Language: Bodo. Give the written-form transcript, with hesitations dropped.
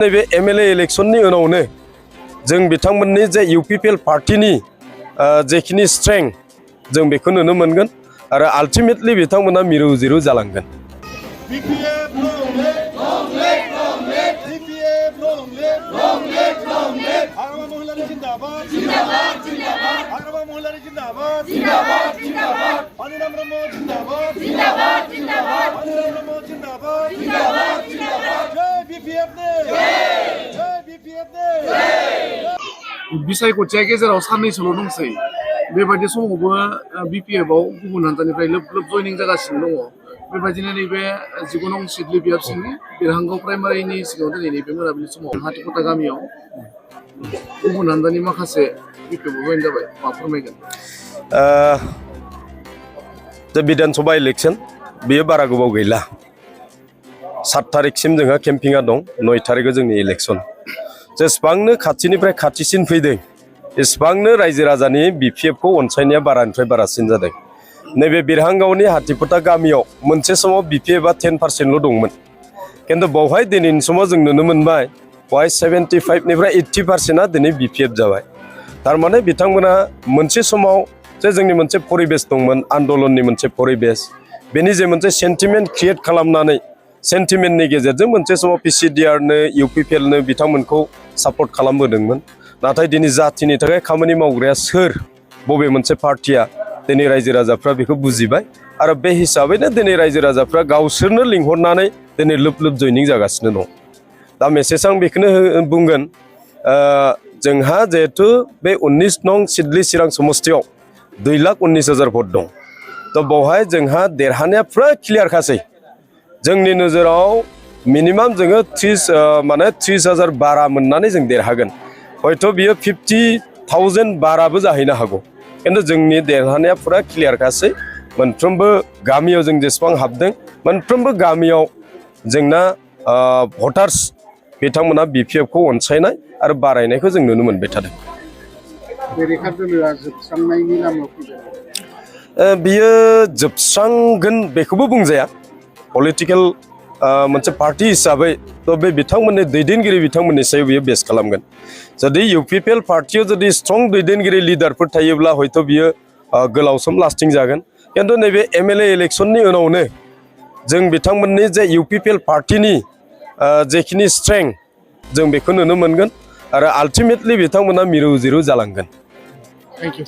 नैबे एमएलए इलेक्शननि उनावनो जों बिथांमोननि जे यूपीपीएल पार्टीनि जेखिनि स्ट्रेंथ जों बेखौ नुनो मोनगोन आरो आल्टिमेटलि बिथांमोना मिरु जिरु जालांगोन। बिसायख'थिया गेजेराव साननैसोल' दंसै बेबायदि समावबो बिपिएफआव गुबुन हान्जानिफ्राय लोब लोब जयनिं जागासिनो दङ। बेबायदिनो नैबे 19 नं सिडली बियाब सिंनि बिरहांगाव प्राइमारिनि सिगाङाव दिनै नैबे मोनाबिलि समाव हाथिख'था गामियाव गुबुन हान्जानि माखासे बिपिएफआव जयन जाबाय। मा फोरमायगोन? जे विधानसभा इलेक्शन बेयो बारा गोबाव गैला। 7 तारिखसिम जोंहा केम्पिंआ दं, 9 तारिखआव जोंनि इलेक्शन। जेसेबांनो खाथिनिफ्राय खाथिसिन फैदों एसेबांनो रायजो राजानि बिपिएफखौ अनसायनाया बारानिफ्राय बारासिन जादों। नैबे बिरहांगावनि हाथिख'था गामियाव मोनसे समाव बिपिएफआ 10% दंमोन, किन्तु बेवहाय दिनैनि समाव जों नुनो मोनबाय बेवहाय 75निफ्राय 80%आ दिनै बिपिएफ जाबाय। थारमाने बिथांमोना मोनसे समाव जे जोंनि मोनसे परिबेस दंमोन, आन्दलननि मोनसे परिबेस, बेनि जे मोनसे सेन्टिमेन्ट क्रिएट खालामनानै सेन्टिमेन्टनि गेजेरजों मोनसे समाव पिसिडिआरनो यूपीपीएलनो बिथांमोनखौ सापर्ट खालामबोदोंमोन। नाथाय दिनै जाथिनि थाखाय खामानि मावग्राया सोर, बबे मोनसे पार्टिया, दिनै रायजो राजाफ्रा बेखौ बुजिबाय आरो बे हिसाबैनो दिनै रायजो राजाफ्रा गावसोरनो लिंहरनानै दिनै लोब लोब जयनिं जागासिनो दं। दा मेसेज आं बेखौनो बुंगोन, जोंहा जिहेतु बे 19 नं सिडली चिरां समष्टियाव 2,19,000 भट दं, थ' बेवहाय जोंहा देरहानाया फुरा क्लियारखासै। जोंनि नोजोराव मिनिमाम जोङो 30,000 बारा मोननानै जों देरहागोन। हयथ' बियो 50,000 बाराबो जाहैनो हागौ, किन्तु जोंनि देरहानाया फुरा क्लियारखासै। मोनफ्रोमबो गामियाव जों जेसेबां हाबदों मोनफ्रोमबो गामियाव जोंना भटार्स बिथांमोना बिपिएफखौ अनसायनाय आरो बारायनायखौ जों नुनो मोनबाय थादों। बेरेखा दोलोआ जोबस्रांनायनि लामायाव फैदों। बियो जोबस्रांगोन बेखौबो बुंजाया। पलिटिकेल मोनसे पार्टी हिसाबै थ' बे बिथांमोननि दैदेनगिरि बिथांमोननि सायाव बियो बेस खालामगोन। जुदि यूपीपीएल पार्टीयाव जुदि स्ट्रं दैदेनगिरि लिडारफोर थायोब्ला हयथ' बियो गोलाव सम लास्टिं जागोन। किन्तु नैबे एमएलए इलेक्शननि उनावनो जों बिथांमोननि जे यूपीपीएल पार्टीनि जेखिनि स्ट्रेंथ जों बेखौ नुनो मोनगोन आरो आल्टिमेटलि बिथांमोना मिरु जिरु जालांगोन। Thank you.